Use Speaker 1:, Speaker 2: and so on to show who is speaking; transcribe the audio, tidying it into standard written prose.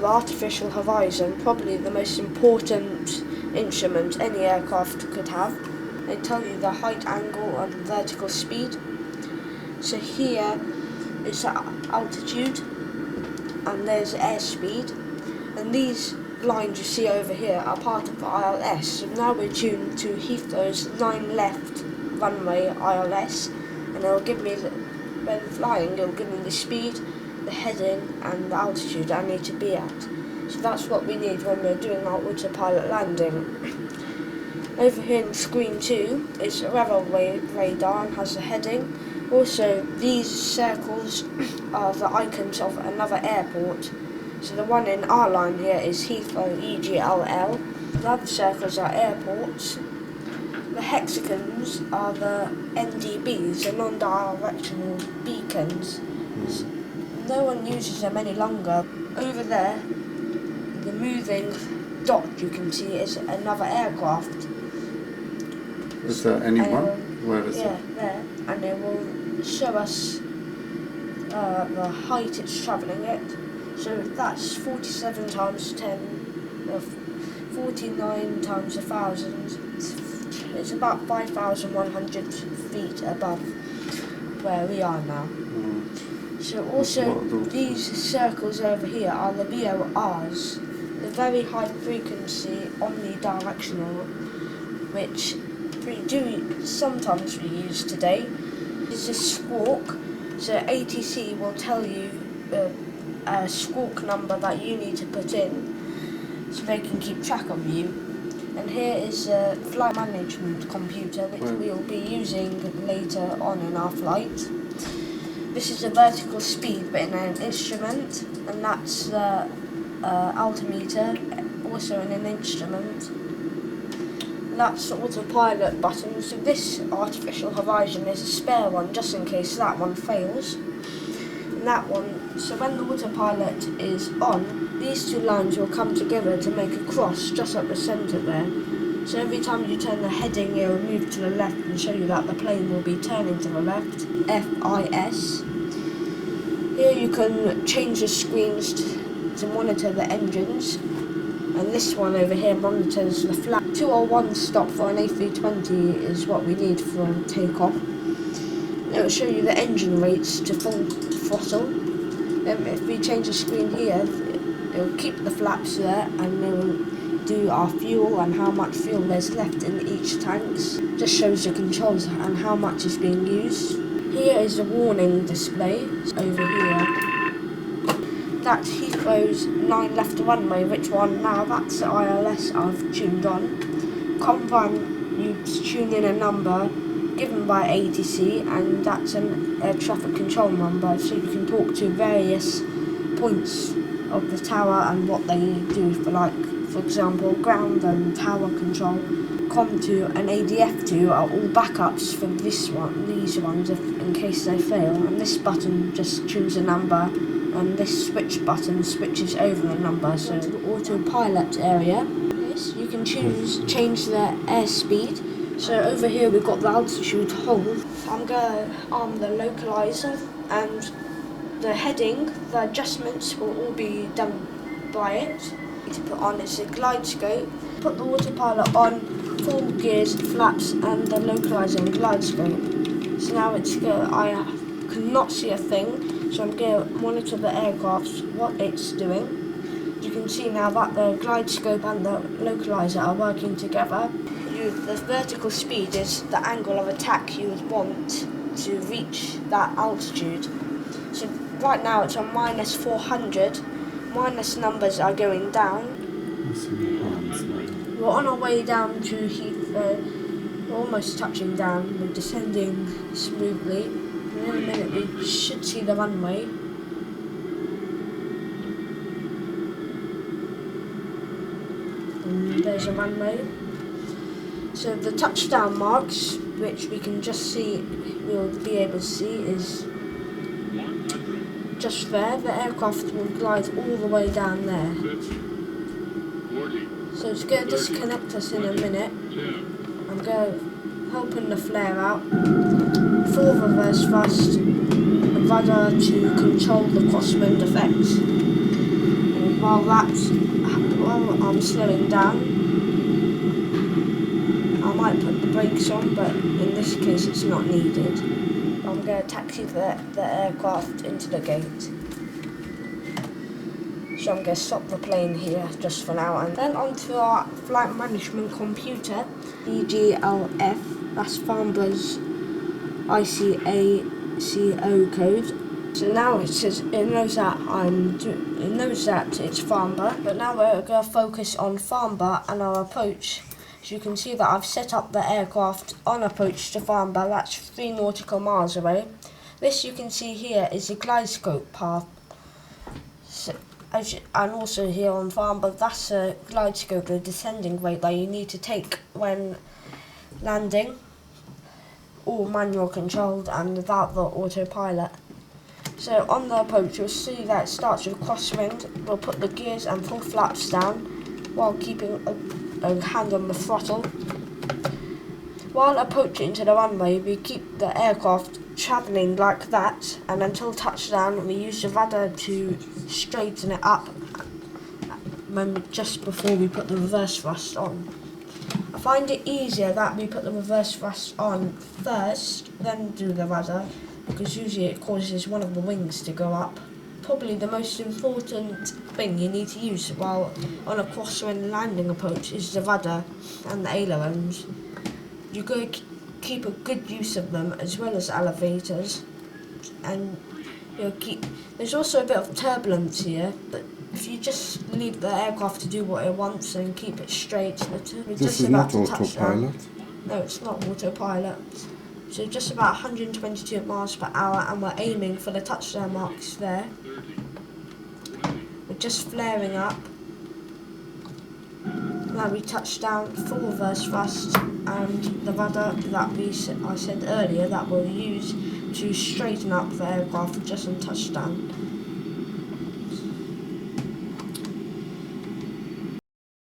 Speaker 1: The artificial horizon, probably the most important instrument any aircraft could have. They tell you the height, angle and vertical speed. So here is the altitude and there's airspeed, and these lines you see over here are part of the ILS. So now we're tuned to Heathrow's 9 left runway ILS, and it'll give me, when flying, it'll give me the speed, the heading and the altitude I need to be at. So that's what we need when we're doing our autopilot landing. Over here in screen 2 is a weather radar and has the heading. Also, these circles are the icons of another airport. So the one in our line here is Heathrow EGLL. The other circles are airports. The hexagons are the NDBs, the non-directional beacons. No one uses them any longer. Over there, the moving dot you can see is another aircraft.
Speaker 2: Is there anyone? Where is it?
Speaker 1: Yeah, there. And it will show us the height it's travelling at. So that's 47 times 10, 49 times 1,000. It's about 5,100 feet above where we are now. So also these circles over here are the VORs, the very high frequency omnidirectional, which we do sometimes we use today. It's a squawk, so ATC will tell you a squawk number that you need to put in so they can keep track of you. And here is a flight management computer which we will be using later on in our flight. This is a vertical speed but in an instrument, and that's the altimeter, also in an instrument. That's the autopilot button, so this artificial horizon is a spare one just in case that one fails. And that one, so when the autopilot is on, these two lines will come together to make a cross just at the centre there. So every time you turn the heading, it will move to the left and show you that the plane will be turning to the left. FIS. Here you can change the screens to monitor the engines. And this one over here monitors the flap. 201 stop for an A320 is what we need for takeoff. It will show you the engine rates to full throttle. If we change the screen here, it will keep the flaps there and it will do our fuel and how much fuel there's left in each tanks. Just shows the controls and how much is being used. Here is the warning display over here. That's Heathrow's 9 left runway, which one now? That's the ILS I've tuned on. Convan, you tune in a number given by ATC, and that's an air traffic control number, so you can talk to various points of the tower and what they do for example, ground and tower control. COM2 and ADF2 are all backups for these ones in case they fail, and this button just tunes a number, and this switch button switches over a number. So to the autopilot area, yes, you can change the airspeed. So over here we've got the altitude hold. I'm going to arm the localizer, and the heading, the adjustments will all be done by it. To put on is a glide scope. Put the autopilot on, full gears, flaps and the localizer and glide scope. So now it's I cannot see a thing, so I'm going to monitor the aircraft, what it's doing. You can see now that the glide scope and the localizer are working together. The vertical speed is the angle of attack you would want to reach that altitude. So right now it's on minus 400. Minus numbers are going down. We're on our way down to Heathrow. We're almost touching down. We're descending smoothly. And in a minute we should see the runway. And there's a runway. So the touchdown marks, which we can just see, we'll be able to see, is just there. The aircraft will glide all the way down there. So it's going to disconnect us in a minute. I'm going to open the flare out. Full reverse thrust, rudder to control the crosswind effects. And while I'm slowing down. I might put the brakes on, but in this case it's not needed. I'm going to taxi the aircraft into the gate. So I'm going to stop the plane here just for now, and then onto our flight management computer, EGLF, that's Farnborough's ICACO code. So now it knows that it's Farnborough, but now we're going to focus on Farnborough and our approach. So you can see that I've set up the aircraft on approach to Farnborough, that's 3 nautical miles away. This you can see here is the glide scope path. So, and also here on Farnborough, that's a glide scope, the descending rate that you need to take when landing, all manual controlled and without the autopilot. So on the approach you'll see that it starts with crosswind. We'll put the gears and full flaps down while keeping a hand on the throttle. While approaching to the runway, we keep the aircraft travelling like that, and until touchdown we use the rudder to straighten it up just before we put the reverse thrust on. I find it easier that we put the reverse thrust on first, then do the rudder, because usually it causes one of the wings to go up. Probably the most important thing you need to use while on a crosswind landing approach is the rudder and the ailerons. You've got to keep a good use of them as well as elevators, and there's also a bit of turbulence here, but if you just leave the aircraft to do what it wants and keep it straight,
Speaker 2: This is not autopilot?
Speaker 1: No, it's not autopilot. So just about 122 miles per hour, and we're aiming for the touchdown marks there. We're just flaring up. Now we touch down, full reverse thrust, and the rudder that I said earlier that we'll use to straighten up the aircraft just on touchdown.